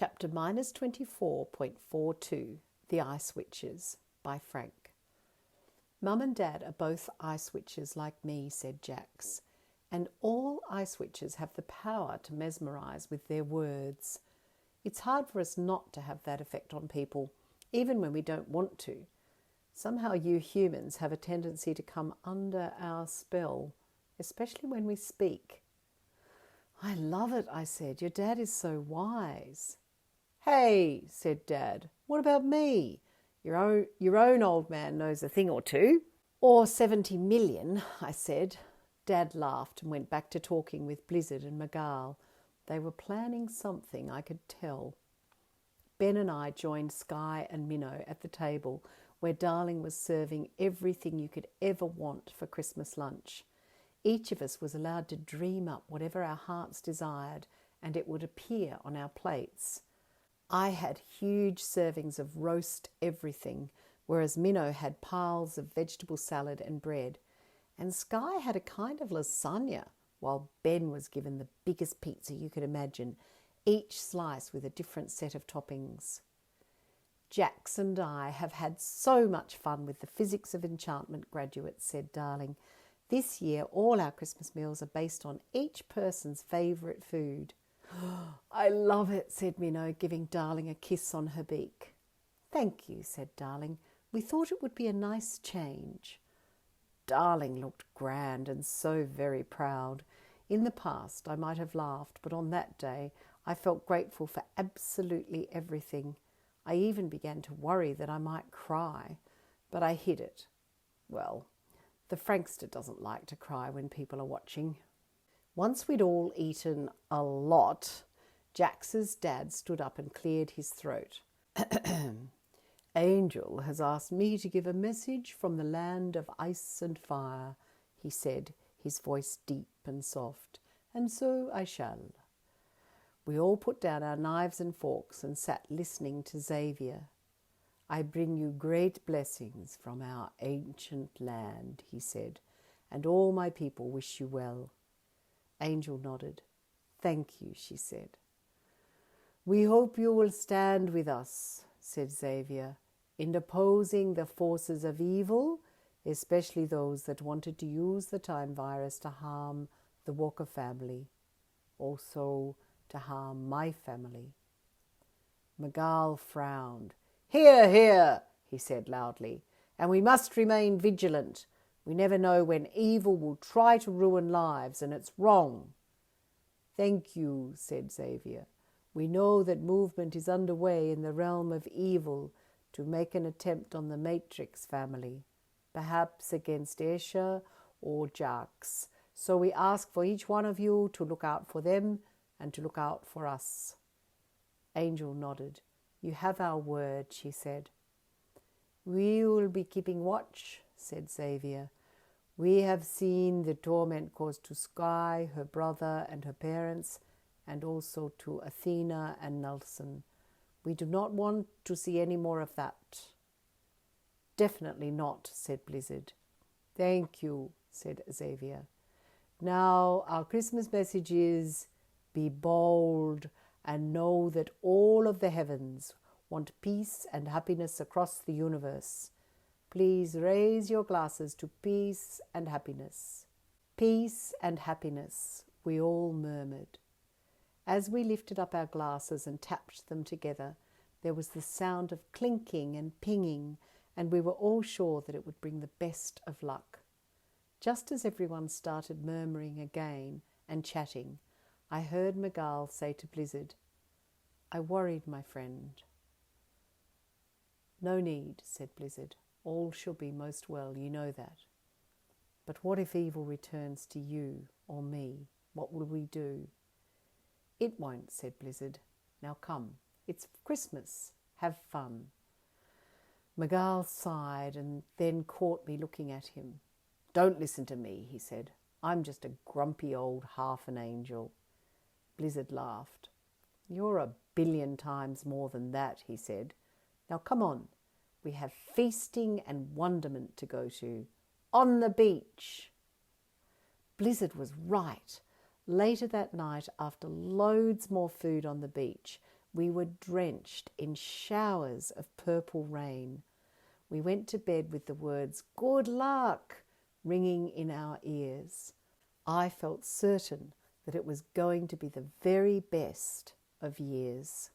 Chapter -24.42 The Ice Witches by Frank. Mum and Dad are both ice witches like me, said Jax, and all ice witches have the power to mesmerise with their words. It's hard for us not to have that effect on people, even when we don't want to. Somehow you humans have a tendency to come under our spell, especially when we speak. I love it, I said. Your dad is so wise. Hey, said Dad, what about me? Your own old man knows a thing or two. Or 70 million, I said. Dad laughed and went back to talking with Blizzard and Miguel. They were planning something, I could tell. Ben and I joined Sky and Minnow at the table where Darling was serving everything you could ever want for Christmas lunch. Each of us was allowed to dream up whatever our hearts desired, and it would appear on our plates. I had huge servings of roast everything, whereas Minnow had piles of vegetable salad and bread, and Sky had a kind of lasagna, while Ben was given the biggest pizza you could imagine, each slice with a different set of toppings. Jax and I have had so much fun with the Physics of Enchantment graduates, said Darling. This year, all our Christmas meals are based on each person's favourite food. I love it, said Minnow, giving Darling a kiss on her beak. Thank you, said Darling. We thought it would be a nice change. Darling looked grand and so very proud. In the past, I might have laughed, but on that day, I felt grateful for absolutely everything. I even began to worry that I might cry, but I hid it. Well, the Frankster doesn't like to cry when people are watching. Once we'd all eaten a lot, Jax's dad stood up and cleared his throat. Angel has asked me to give a message from the land of ice and fire, he said, his voice deep and soft, and so I shall. We all put down our knives and forks and sat listening to Xavier. I bring you great blessings from our ancient land, he said, and all my people wish you well. Angel nodded. Thank you, she said. We hope you will stand with us, said Xavier, in opposing the forces of evil, especially those that wanted to use the time virus to harm the Walker family, also to harm my family. Miguel frowned. Hear, hear, he said loudly, and we must remain vigilant. We never know when evil will try to ruin lives, and it's wrong. Thank you, said Xavier. We know that movement is underway in the realm of evil to make an attempt on the Matrix family, perhaps against Esha or Jax. So we ask for each one of you to look out for them and to look out for us. Angel nodded. You have our word, she said. We will be keeping watch, said Xavier. We have seen the torment caused to Sky, her brother and her parents, and also to Athena and Nelson. We do not want to see any more of that. Definitely not, said Blizzard. Thank you, said Xavier. Now our Christmas message is, be bold and know that all of the heavens want peace and happiness across the universe. Please raise your glasses to peace and happiness. Peace and happiness, we all murmured. As we lifted up our glasses and tapped them together, there was the sound of clinking and pinging, and we were all sure that it would bring the best of luck. Just as everyone started murmuring again and chatting, I heard Miguel say to Blizzard, I worried, my friend. No need, said Blizzard. All shall be most well, you know that. But what if evil returns to you or me? What will we do? It won't, said Blizzard. Now come, it's Christmas. Have fun. Miguel sighed and then caught me looking at him. Don't listen to me, he said. I'm just a grumpy old half an angel. Blizzard laughed. You're a billion times more than that, he said. Now come on. We have feasting and wonderment to go to. On the beach. Blizzard was right. Later that night, after loads more food on the beach, We were drenched in showers of purple rain. We went to bed with the words, "Good luck," ringing in our ears. I felt certain that it was going to be the very best of years.